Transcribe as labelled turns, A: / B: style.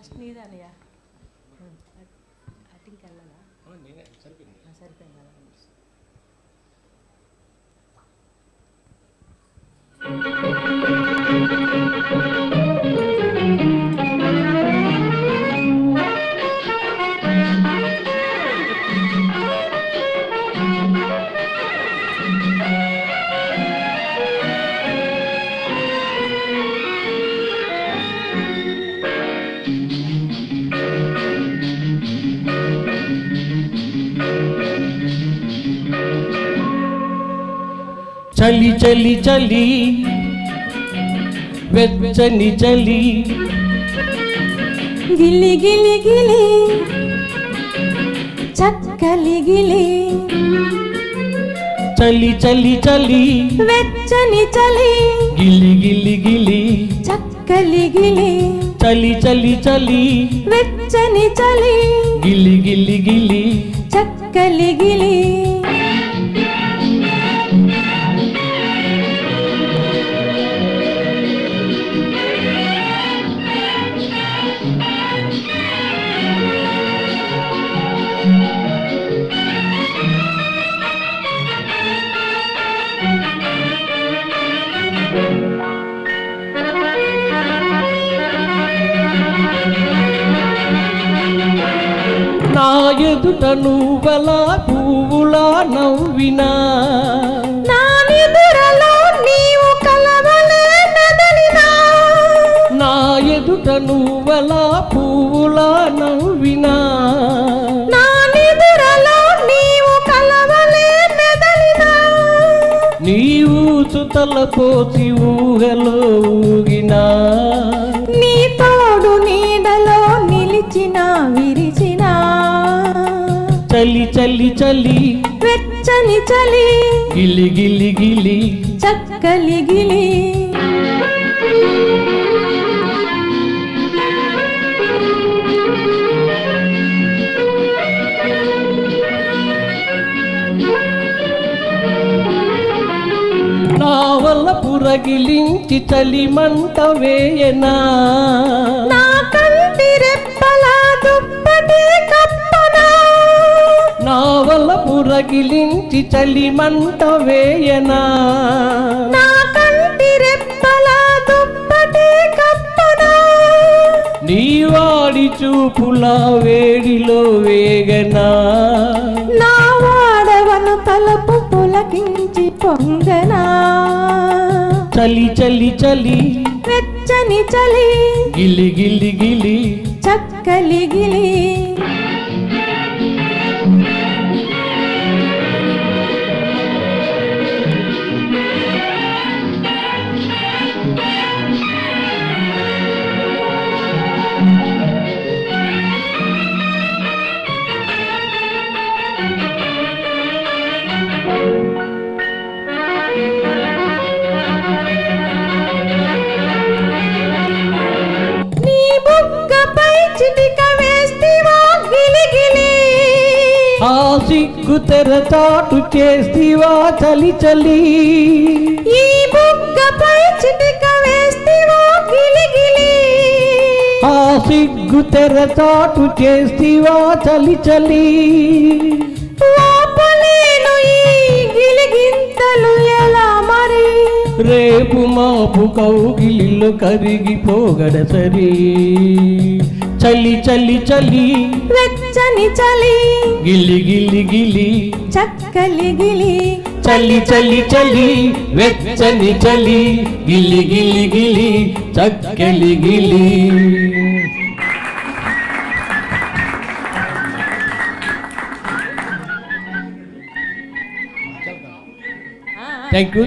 A: Next నీదానయ్యా అటింగ్కి వెళ్ళాలా సరిపోయింది
B: చలి చలి చలి వెచ్చని చలి
A: గిలి గిలి గిలి చక్కలి గిలి
B: చలి చలి చలి
A: వెచ్చని చలి
B: గిలి గిలి గిలి
A: చక్కలి గిలి
B: చలి చలి చలి
A: వెచ్చని చలి
B: గిలి గిలి గిలి
A: చక్కలి గిలి
B: నా ఎదుట నువ్వలా పువ్వులా నవ్వినా
A: నా నిదురలో నీవు కలవలే మెదలినా
B: నా ఎదుట నువ్వలా పువ్వులా నవ్వినా
A: నా నిదురలో నీవు కలవలే మెదలినా
B: నీవు చుతల పోసి ఊహలో ఊగినా
A: నీ తోడు నీడలో నిలిచిన విరిచిన
B: చలి చలి చలి
A: వెచ్చని చలి
B: గిలి గిలి గిలి
A: చక్కలి గిలి
B: నా వల్ల పురగిలించి చలి మంట వేయనా
A: నా కంటి రెప్పల దుప్పటి కప్పనా
B: నా వల్ల పురగిలించి చలి మంట వేయనా
A: నా కంటి రెప్పల దుప్పటి కప్పనా
B: నీ వాడి చూపుల వేడిలో వేగనా
A: నా వాడవను తలపు పులకించి పొంగనా
B: చలి చలి చలి
A: వెచ్చని చలి
B: గిలి గిలి గిలి
A: చక్కలి గిలి నీ బుగ్గపై చిటిక వేస్తివా గిలి గిలి
B: ఆ సిగ్గు తెరచాటు చేస్తివా చలి చలి
A: ఈ బుగ్గపై చిటిక వేస్తివా గిలి గిలి
B: ఆ సిగ్గు తెరచాటు చేస్తివా చలి చలి
A: లోపలేను ఈ గిలిగింతలు ఎలా మరి
B: రేపు మాపు కౌగిలిలో కరిగిపోగడ సరి చలి చలి చలి
A: వెచ్చని చలి
B: గిలి గిలి గిలి
A: చక్కలి గిలి
B: చలి చలి చలి వెచ్చని చలి గిలి గిలి గిలి చక్కలి గిలి. Thank you